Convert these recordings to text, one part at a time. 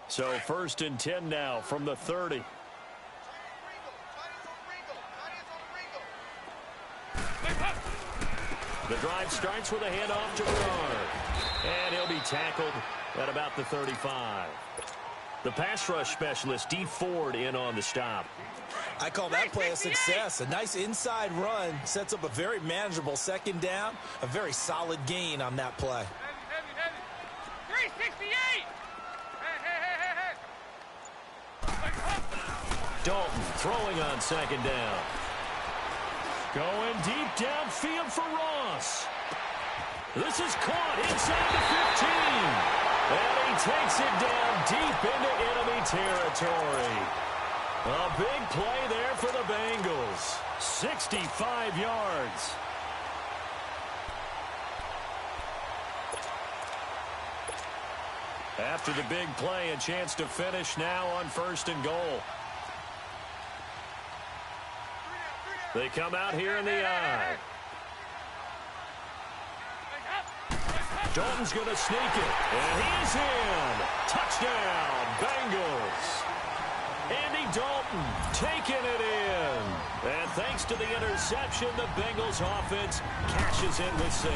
So 1st and 10 now from the 30. The drive starts with a handoff to Bernard. And he'll be tackled at about the 35. The pass rush specialist, Dee Ford, in on the stop. I call that play a success. A nice inside run sets up a very manageable 2nd down. A very solid gain on that play. 368! Dalton throwing on 2nd down. Going deep downfield for Ross. This is caught inside the 15. And he takes it down deep into enemy territory. A big play there for the Bengals. 65 yards. After the big play, a chance to finish now on 1st and goal. They come out here in the eye. Dalton's going to sneak it. And he's in. Touchdown, Bengals. Andy Dalton taking it in. And thanks to the interception, the Bengals offense cashes in with 6.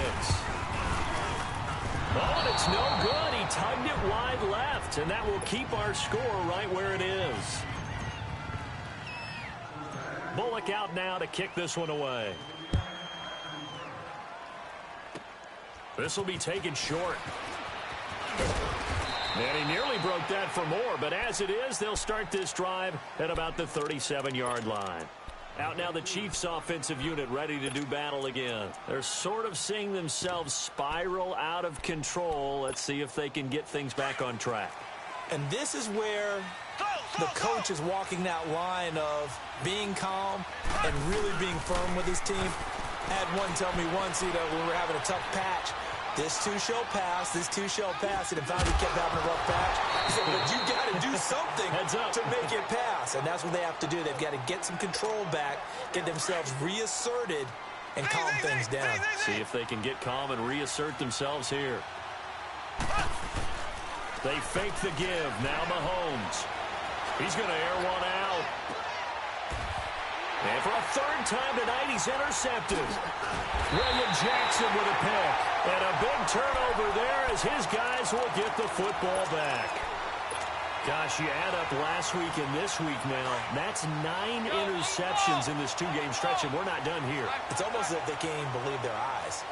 Oh, and it's no good. He tugged it wide left, and that will keep our score right where it is. Bullock out now to kick this one away. This will be taken short. And he nearly broke that for more, but as it is, they'll start this drive at about the 37-yard line. Out now the Chiefs offensive unit ready to do battle again. They're sort of seeing themselves spiral out of control. Let's see if they can get things back on track. And this is where the coach is walking that line of being calm and really being firm with his team. I had one tell me once, when we were having a tough patch, this too shall pass, this too shall pass, and if he kept having a rough patch, he said, but you got to do something to make it pass, and that's what they have to do. They've got to get some control back, get themselves reasserted, and calm things down. See if they can get calm and reassert themselves here. They fake the give. Now Mahomes. He's going to air one out. And for a 3rd time tonight, he's intercepted. William Jackson with a pick. And a big turnover there as his guys will get the football back. Gosh, you add up last week and this week now. That's 9 interceptions in this 2-game stretch, and we're not done here. It's almost as if they can't even believe their eyes.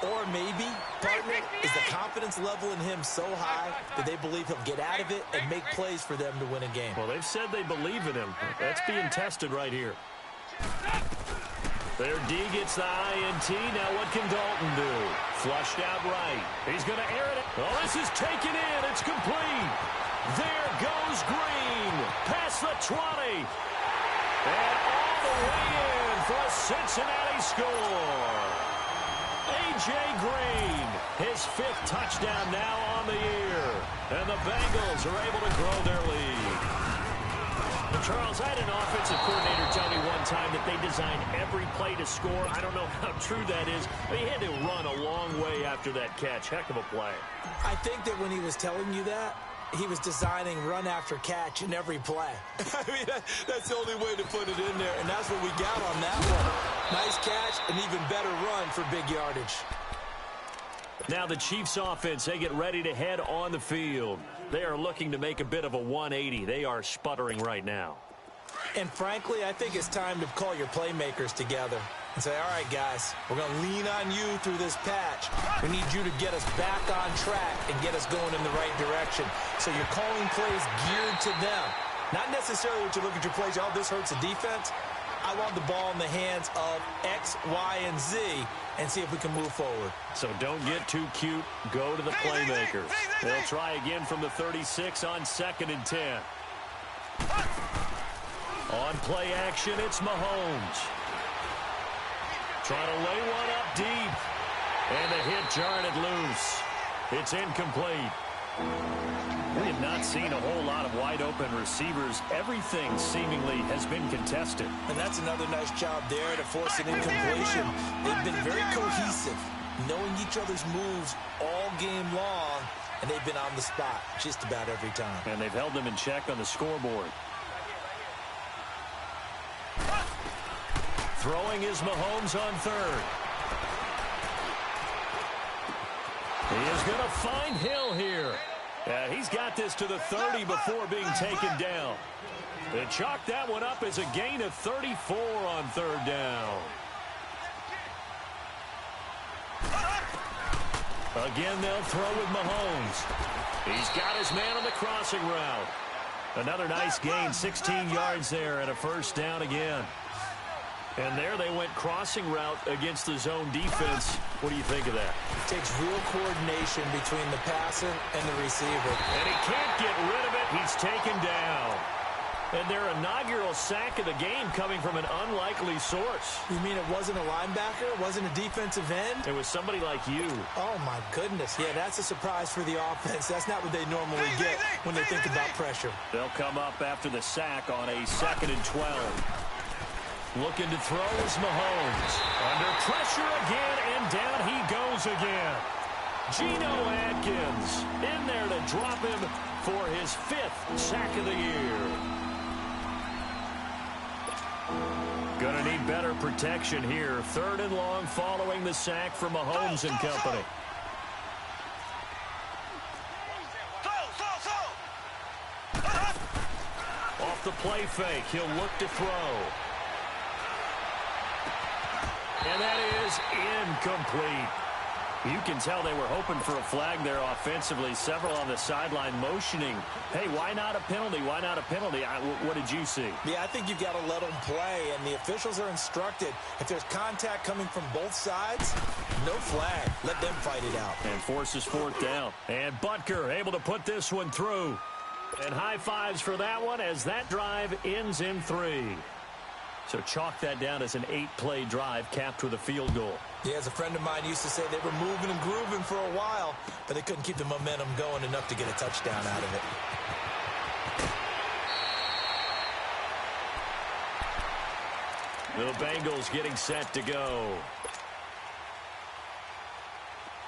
Or maybe, partner, is the confidence level in him so high that they believe he'll get out of it and make plays for them to win a game. Well, they've said they believe in him. That's being tested right here. There, D gets the INT. Now what can Dalton do? Flushed out right. He's going to air it. Oh, this is taken in. It's complete. There goes Green. Past the 20. And all the way in for a Cincinnati score. A.J. Green, his 5th touchdown now on the year. And the Bengals are able to grow their lead. Charles, I had an offensive coordinator tell me one time that they designed every play to score. I don't know how true that is, but he had to run a long way after that catch. Heck of a play. I think that when he was telling you that, he was designing run after catch in every play. I mean, that's the only way to put it in there, and that's what we got on that one. Nice catch, an even better run for big yardage. Now the Chiefs offense, they get ready to head on the field. They are looking to make a bit of a 180. They are sputtering right now. And frankly, I think it's time to call your playmakers together and say, all right, guys, we're going to lean on you through this patch. We need you to get us back on track and get us going in the right direction. So you're calling plays geared to them. Not necessarily what you look at your plays, oh, this hurts the defense. I want the ball in the hands of X, Y, and Z and see if we can move forward. So don't get too cute. Go to the playmakers. They'll try again from the 36 on 2nd and 10. On play action, it's Mahomes. Trying to lay one up deep. And the hit jarred it loose. It's incomplete. We have not seen a whole lot of wide-open receivers. Everything seemingly has been contested. And that's another nice job there to force an incompletion. They've been very cohesive, knowing each other's moves all game long, and they've been on the spot just about every time. And they've held them in check on the scoreboard. Throwing is Mahomes on third. He is going to find Hill here. He's got this to the 30 before being taken down. They chalked that one up as a gain of 34 on third down. Again, they'll throw with Mahomes. He's got his man on the crossing route. Another nice gain, 16 yards there and a first down again. And there they went crossing route against the zone defense. What do you think of that? It takes real coordination between the passer and the receiver. And he can't get rid of it. He's taken down. And their inaugural sack of the game coming from an unlikely source. You mean it wasn't a linebacker? It wasn't a defensive end? It was somebody like you. Oh, my goodness. Yeah, that's a surprise for the offense. That's not what they normally get when they think about pressure. They'll come up after the sack on a 2nd and 12. Looking to throw is Mahomes. Under pressure again, and down he goes again. Geno Atkins in there to drop him for his 5th sack of the year. Gonna need better protection here. 3rd and long following the sack from Mahomes and company. Off the play fake, he'll look to throw. And that is incomplete. You can tell they were hoping for a flag there offensively. Several on the sideline motioning. Hey, why not a penalty? Why not a penalty? What did you see? Yeah, I think you've got to let them play, and the officials are instructed. If there's contact coming from both sides, no flag. Let them fight it out. And forces 4th down. And Butker able to put this one through. And high fives for that one as that drive ends in 3. So chalk that down as an 8-play drive capped with a field goal. Yeah, as a friend of mine used to say, they were moving and grooving for a while, but they couldn't keep the momentum going enough to get a touchdown out of it. The Bengals getting set to go.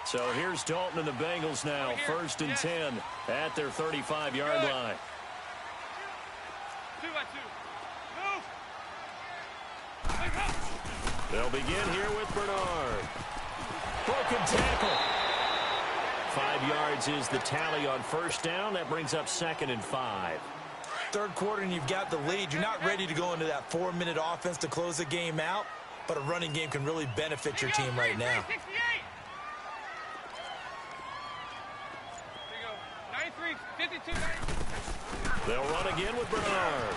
So here's Dalton and the Bengals now. 1st and 10 at their 35-yard line. 2-by-2. Move. They'll begin here with Bernard. Broken tackle. 5 yards is the tally on 1st down. That brings up 2nd and 5. 3rd quarter and you've got the lead. You're not ready to go into that 4-minute offense to close the game out, but a running game can really benefit your team right now. 52. They'll run again with Bernard.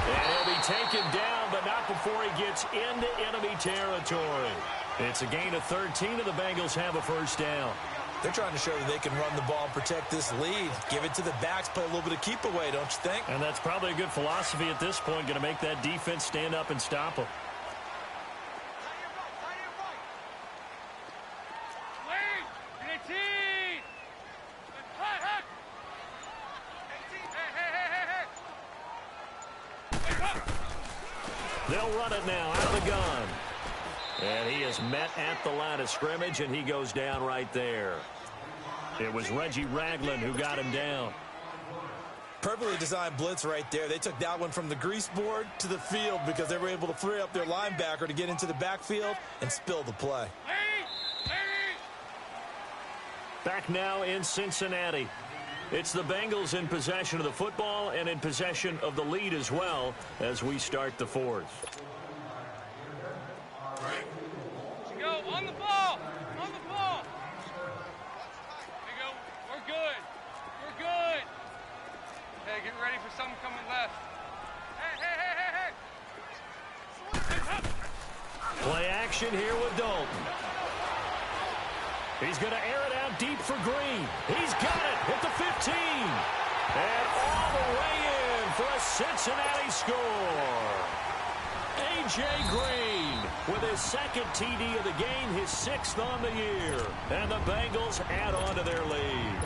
And he'll be taken down, but not before he gets into enemy territory. It's a gain of 13, and the Bengals have a 1st down. They're trying to show that they can run the ball and protect this lead. Give it to the backs, play a little bit of keep away, don't you think? And that's probably a good philosophy at this point, going to make that defense stand up and stop them. They'll run it now out of the gun. And he is met at the line of scrimmage, and he goes down right there. It was Reggie Ragland who got him down. Perfectly designed blitz right there. They took that one from the grease board to the field because they were able to free up their linebacker to get into the backfield and spill the play. Back now in Cincinnati. It's the Bengals in possession of the football and in possession of the lead as well as we start the 4th. Go on the ball. On the ball. There you go. We're good. We're good. Hey, get ready for something coming left. Hey. Play action here with Dalton. He's going to air it out deep for Green. He's got it at the 15. And all the way in for a Cincinnati score. A.J. Green with his 2nd TD of the game, his 6th on the year. And the Bengals add on to their lead.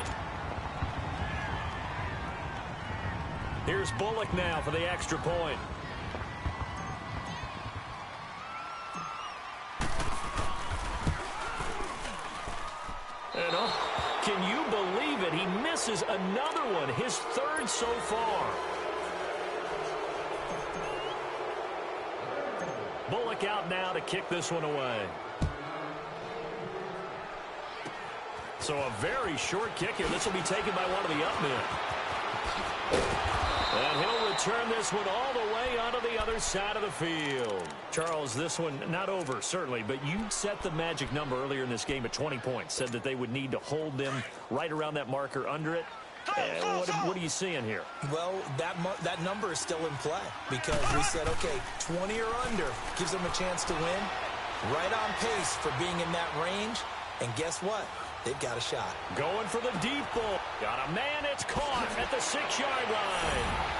Here's Bullock now for the extra point. And off misses another one, his third so far. Bullock out now to kick this one away. So a very short kick here. This will be taken by one of the up men. And he'll return this one all the way onto the other side of the field. Charles, this one not over, certainly, but you set the magic number earlier in this game at 20 points. Said that they would need to hold them right around that marker under it. What are you seeing here? Well, that number is still in play because we said, okay, 20 or under gives them a chance to win. Right on pace for being in that range. And guess what? They've got a shot. Going for the deep ball. Got a man. It's caught at the 6-yard line.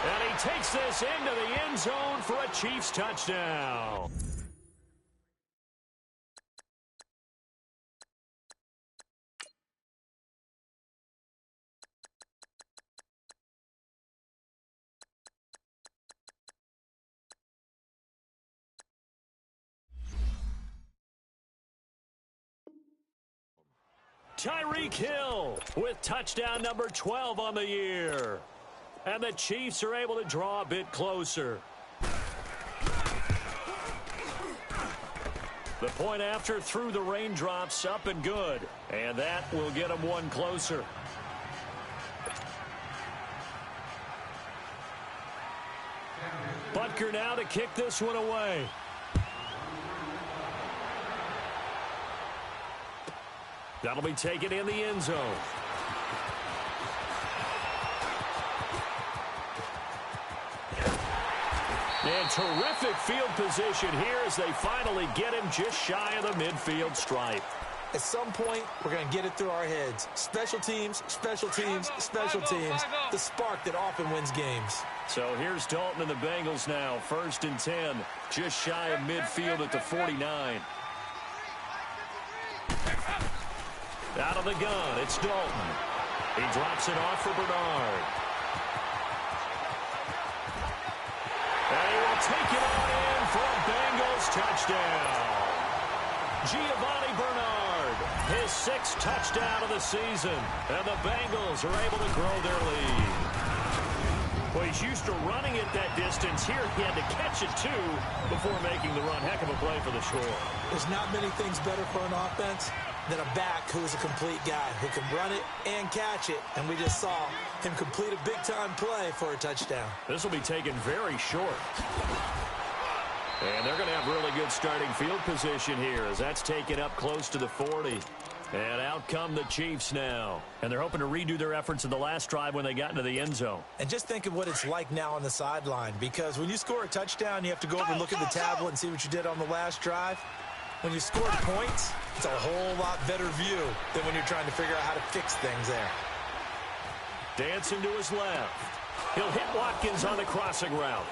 And he takes this into the end zone for a Chiefs touchdown. Tyreek Hill with touchdown number 12 on the year. And the Chiefs are able to draw a bit closer. The point after through the raindrops, up and good. And that will get them one closer. Butker now to kick this one away. That'll be taken in the end zone. And terrific field position here as they finally get him just shy of the midfield stripe. At some point, we're going to get it through our heads. Special teams, special teams, special teams. The spark that often wins games. So here's Dalton and the Bengals now. 1st and 10, just shy of midfield at the 49. Out of the gun, it's Dalton. He drops it off for Bernard. And he will take it on in for a Bengals touchdown. Giovanni Bernard, his 6th touchdown of the season. And the Bengals are able to grow their lead. Well, he's used to running it that distance. Here he had to catch it, too, before making the run. Heck of a play for the score. There's not many things better for an offense than a back who is a complete guy who can run it and catch it. And we just saw him complete a big-time play for a touchdown. This will be taken very short. And they're going to have really good starting field position here as that's taken up close to the 40. And out come the Chiefs now. And they're hoping to redo their efforts in the last drive when they got into the end zone. And just think of what it's like now on the sideline, because when you score a touchdown, you have to go over and look at the tablet and see what you did on the last drive. When you scored points, it's a whole lot better view than when you're trying to figure out how to fix things there. Dancing to his left. He'll hit Watkins on the crossing route.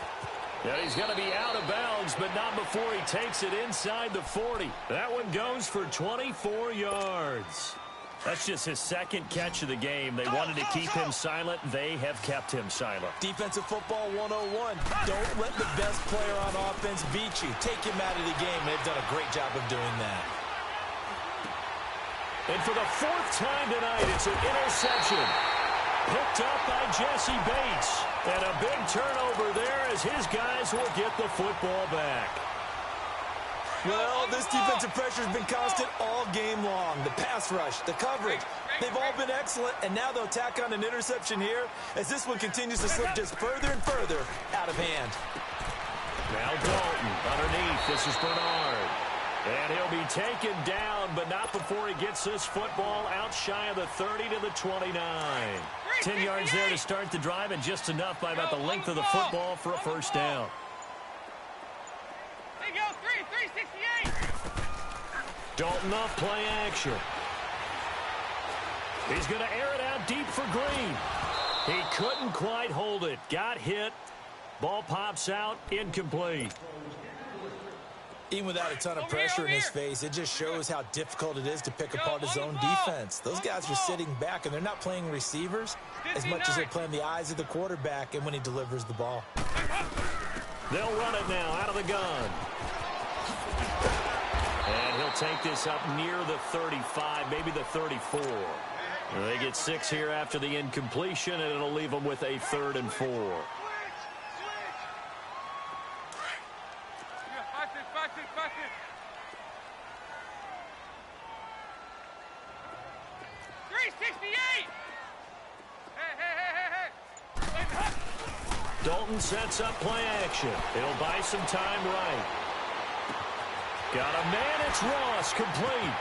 And he's going to be out of bounds, but not before he takes it inside the 40. That one goes for 24 yards. That's just his 2nd catch of the game. They wanted to keep him silent. They have kept him silent. Defensive football 101. Don't let the best player on offense beat you. Take him out of the game. They've done a great job of doing that. And for the 4th time tonight, it's an interception. Picked up by Jesse Bates. And a big turnover there as his guys will get the football back. Well, this defensive pressure has been constant all game long. The pass rush, the coverage, they've all been excellent, and now they'll tack on an interception here as this one continues to slip just further and further out of hand. Now Dalton underneath. This is Bernard. And he'll be taken down, but not before he gets this football out shy of the 30 to the 29. 10 yards there to start the drive, and just enough by about the length of the football for a first down. There you go, 368. Dalton off play action. He's going to air it out deep for Green. He couldn't quite hold it. Got hit. Ball pops out, incomplete. Even without a ton of pressure in his face, it just shows how difficult it is to pick apart his own defense. Those guys are sitting back, and they're not playing receivers as much as they're playing the eyes of the quarterback and when he delivers the ball. They'll run it now out of the gun. And he'll take this up near the 35, maybe the 34. They get 6 here after the incompletion, and it'll leave them with a 3rd and 4. Dalton sets up play action. It'll buy some time right. Got a man, it's Ross, complete.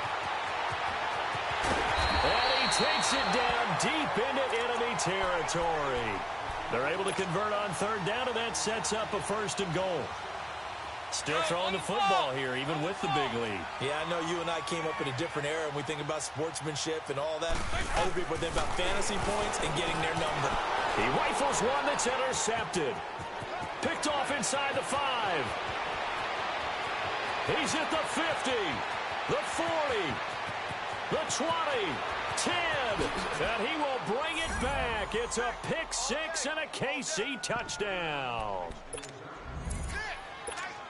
And he takes it down deep into enemy territory. They're able to convert on 3rd down, and that sets up a 1st and goal. Still throwing the football here, even with the big lead. Yeah, I know you and I came up in a different era, and we think about sportsmanship and all that. Other people think about fantasy points and getting their number. He rifles one that's intercepted. Picked off inside the 5. He's at the 50, the 40, the 20, 10, and he will bring it back. It's a pick 6 and a KC touchdown.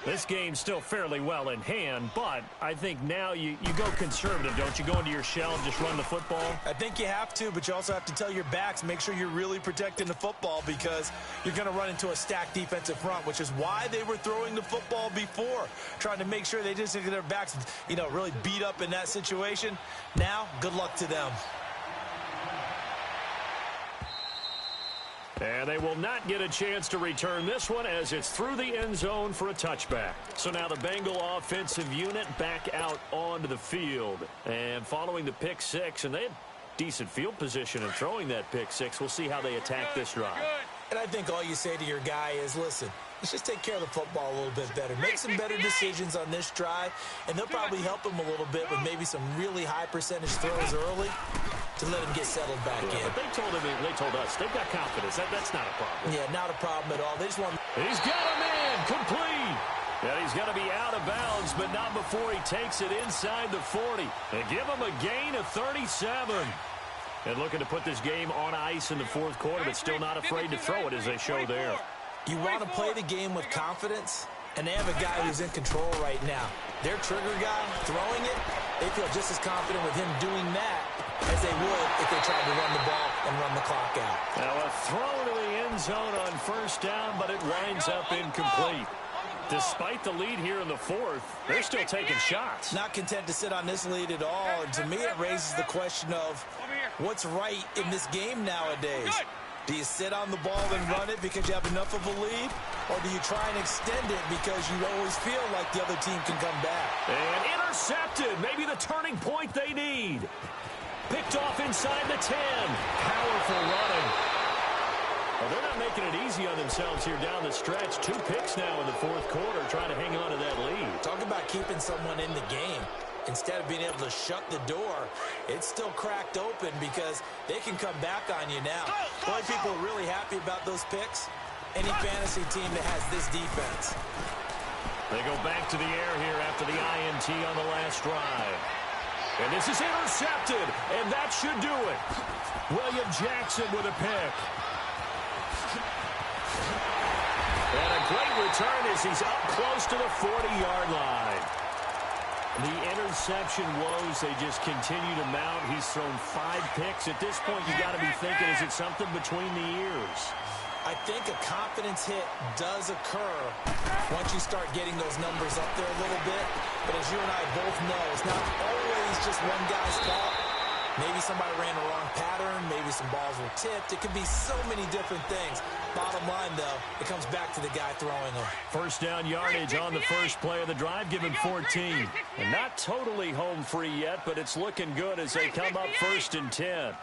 This game's still fairly well in hand, but I think now you go conservative, don't you? Go into your shell and just run the football? I think you have to, but you also have to tell your backs, make sure you're really protecting the football because you're going to run into a stacked defensive front, which is why they were throwing the football before, trying to make sure they just get their backs, really beat up in that situation. Now, good luck to them. And they will not get a chance to return this one as it's through the end zone for a touchback. So now the Bengal offensive unit back out onto the field. And following the pick 6, and they had decent field position in throwing that pick 6. We'll see how they attack this drive. And I think all you say to your guy is, listen, let's just take care of the football a little bit better. Make some better decisions on this drive, and they'll probably help him a little bit with maybe some really high percentage throws early to let him get settled back in. But they told us they've got confidence. That's not a problem. Yeah, not a problem at all. They just want. He's got a man complete. And he's going to be out of bounds, but not before he takes it inside the 40. They give him a gain of 37. And looking to put this game on ice in the 4th quarter, but still not afraid to throw it as they show there. You want to play the game with confidence, and they have a guy who's in control right now. Their trigger guy throwing it, they feel just as confident with him doing that as they would if they tried to run the ball and run the clock out. Now a throw to the end zone on 1st down, but it winds up incomplete. Despite the lead here in the 4th, they're still taking shots. Not content to sit on this lead at all. And to me, it raises the question of what's right in this game nowadays. Do you sit on the ball and run it because you have enough of a lead? Or do you try and extend it because you always feel like the other team can come back? And intercepted. Maybe the turning point they need. Picked off inside the 10. Powerful running. Well, they're not making it easy on themselves here down the stretch. 2 picks now in the 4th quarter, trying to hang on to that lead. Talk about keeping someone in the game. Instead of being able to shut the door, it's still cracked open because they can come back on you now. Boy, people are really happy about those picks. Any fantasy team that has this defense. They go back to the air here after the INT on the last drive. And this is intercepted, and that should do it. William Jackson with a pick. And a great return as he's up close to the 40-yard line. The interception woes, they just continue to mount. He's thrown 5 picks. At this point, you got to be thinking, is it something between the ears? I think a confidence hit does occur once you start getting those numbers up there a little bit. But as you and I both know, it's not always just one guy's fault. Maybe somebody ran a wrong pattern. Maybe some balls were tipped. It could be so many different things. Bottom line, though, it comes back to the guy throwing them. 1st down yardage on the first play of the drive, given 14. And not totally home free yet, but it's looking good as they come up 1st and 10.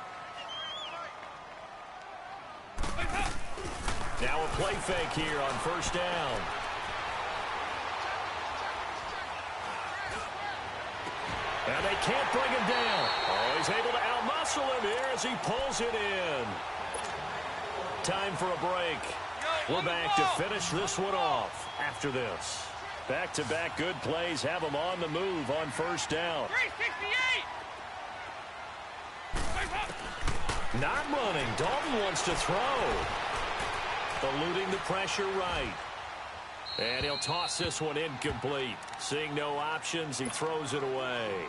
Now a play fake here on 1st down. And they can't bring him down. Oh, he's able to outmuscle him here as he pulls it in. Time for a break. We're back to finish this one off after this. Back-to-back good plays have them on the move on 1st down. 368. Not running. Dalton wants to throw. Eluding the pressure right. And he'll toss this one incomplete. Seeing no options, he throws it away.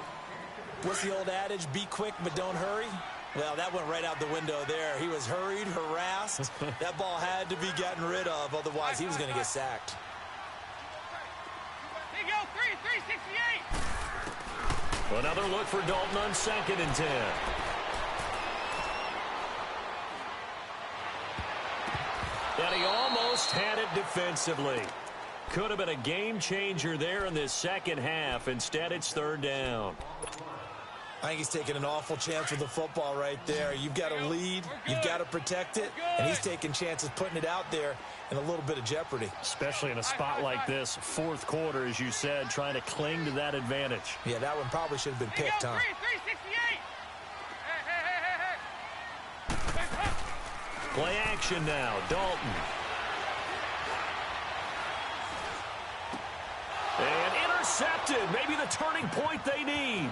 What's the old adage? Be quick, but don't hurry. Well, that went right out the window there. He was hurried, harassed. That ball had to be gotten rid of, otherwise he was going to get sacked. There you go, 368. Another look for Dalton on 2nd and 10. And he almost had it defensively. Could have been a game changer there in this second half. Instead, it's 3rd down. I think he's taking an awful chance with the football right there. You've got to lead, you've got to protect it, and he's taking chances putting it out there in a little bit of jeopardy. Especially in a spot like this, 4th quarter, as you said, trying to cling to that advantage. Yeah, that one probably should have been picked, huh? 368. Play action now, Dalton. And intercepted, maybe the turning point they need.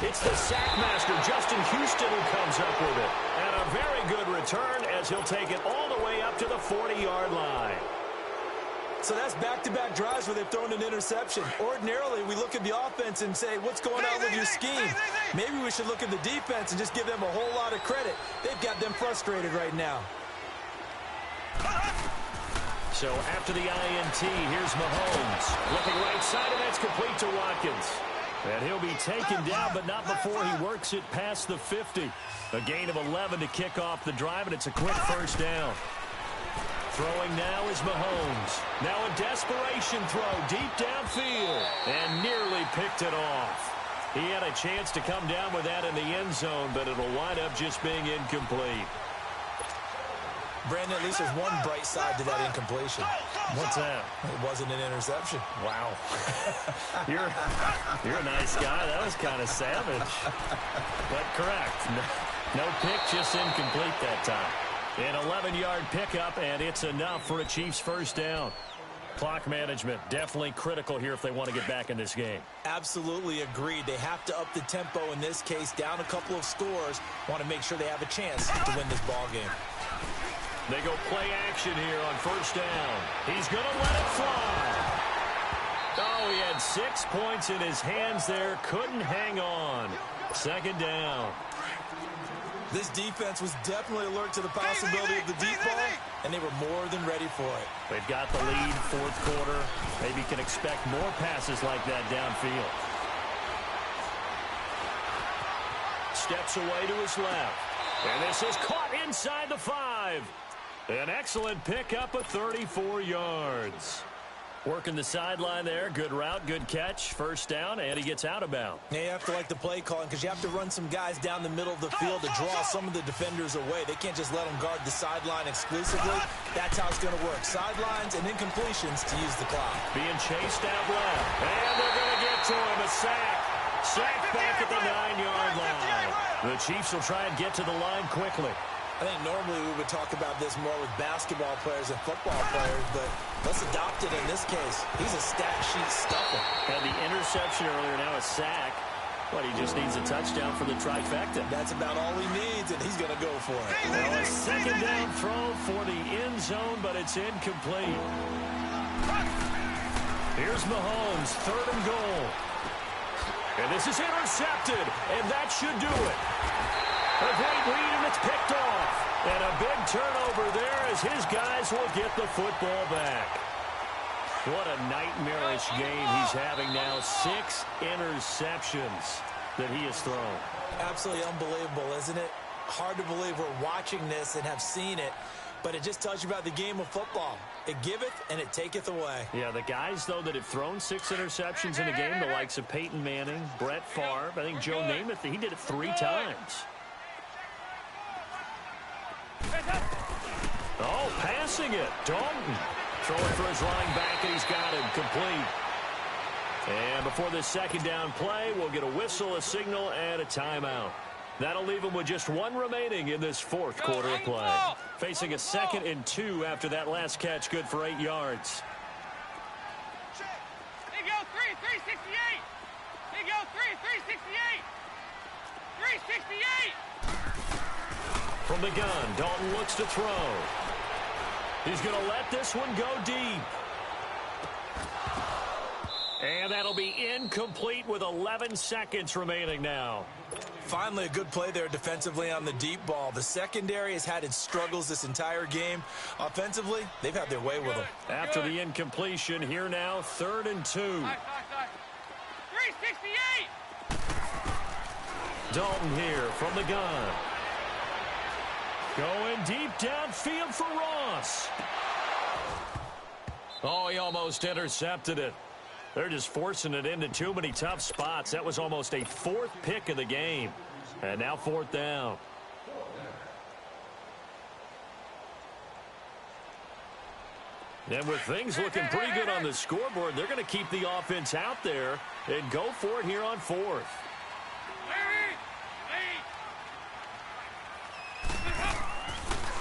It's the sackmaster, Justin Houston, who comes up with it. And a very good return as he'll take it all the way up to the 40-yard line. So that's back-to-back drives where they've thrown an interception. Ordinarily, we look at the offense and say, what's going on with your scheme? Maybe we should look at the defense and just give them a whole lot of credit. They've got them frustrated right now. So after the INT, here's Mahomes. Looking right side, and that's complete to Watkins. And he'll be taken down, but not before he works it past the 50. A gain of 11 to kick off the drive, and it's a quick 1st down. Throwing now is Mahomes. Now a desperation throw deep downfield, and nearly picked it off. He had a chance to come down with that in the end zone, but it'll wind up just being incomplete. Brandon, at least there's one bright side to that incompletion. What's that? It wasn't an interception. Wow. You're a nice guy. That was kind of savage. But correct. No pick, just incomplete that time. An 11-yard pickup, and it's enough for a Chiefs 1st down. Clock management definitely critical here if they want to get back in this game. Absolutely agreed. They have to up the tempo in this case, down a couple of scores. Want to make sure they have a chance to win this ball game. They go play action here on 1st down. He's going to let it fly. Oh, he had 6 points in his hands there. Couldn't hang on. 2nd down. This defense was definitely alert to the possibility of the deep ball, and they were more than ready for it. They've got the lead, 4th quarter. Maybe can expect more passes like that downfield. Steps away to his left. And this is caught inside the 5. An excellent pickup of 34 yards. Working the sideline there. Good route, good catch. 1st down, and he gets out of bounds. Yeah, you have to like the play calling because you have to run some guys down the middle of the field to draw some of the defenders away. They can't just let them guard the sideline exclusively. That's how it's going to work. Sidelines and incompletions to use the clock. Being chased out left. And they're going to get to him. A sack. Sack back at the 9-yard line. The Chiefs will try and get to the line quickly. I think normally we would talk about this more with basketball players and football players, but let's adopt it in this case. He's a stat sheet stuffer. Had the interception earlier, now a sack. But he just needs a touchdown for the trifecta. That's about all he needs, and he's going to go for it. Well, a 2nd down throw for the end zone, but it's incomplete. Here's Mahomes, 3rd and goal. And this is intercepted, and that should do it. A great read, and it's picked off. And a big turnover there as his guys will get the football back. What a nightmarish game he's having now. 6 interceptions that he has thrown. Absolutely unbelievable, isn't it? Hard to believe we're watching this and have seen it, but it just tells you about the game of football. It giveth and it taketh away. Yeah, the guys, though, that have thrown 6 interceptions in a game, the likes of Peyton Manning, Brett Favre, I think Joe Namath, he did it 3 times. Oh, passing it. Dalton throwing for his running back, and he's got him complete. And before this 2nd down play, we'll get a whistle, a signal, and a timeout. That'll leave him with just 1 remaining in this 4th quarter of play. Facing a 2nd and 2 after that last catch, good for 8 yards. There you go, 368. There you go, 368. 368. From the gun, Dalton looks to throw. He's going to let this one go deep. And that'll be incomplete with 11 seconds remaining now. Finally, a good play there defensively on the deep ball. The secondary has had its struggles this entire game. Offensively, they've had their way with them. After the incompletion, here now, 3rd and 2. 368! Dalton here from the gun. Going deep downfield for Ross. Oh, he almost intercepted it. They're just forcing it into too many tough spots. That was almost a 4th pick of the game. And now 4th down. And with things looking pretty good on the scoreboard, they're going to keep the offense out there and go for it here on 4th.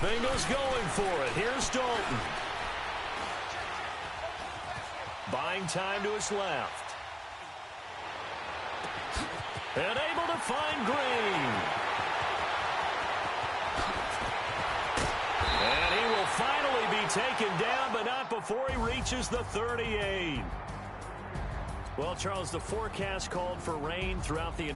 Bengals going for it. Here's Dalton. Buying time to his left. And able to find Green. And he will finally be taken down, but not before he reaches the 38. Well, Charles, the forecast called for rain throughout the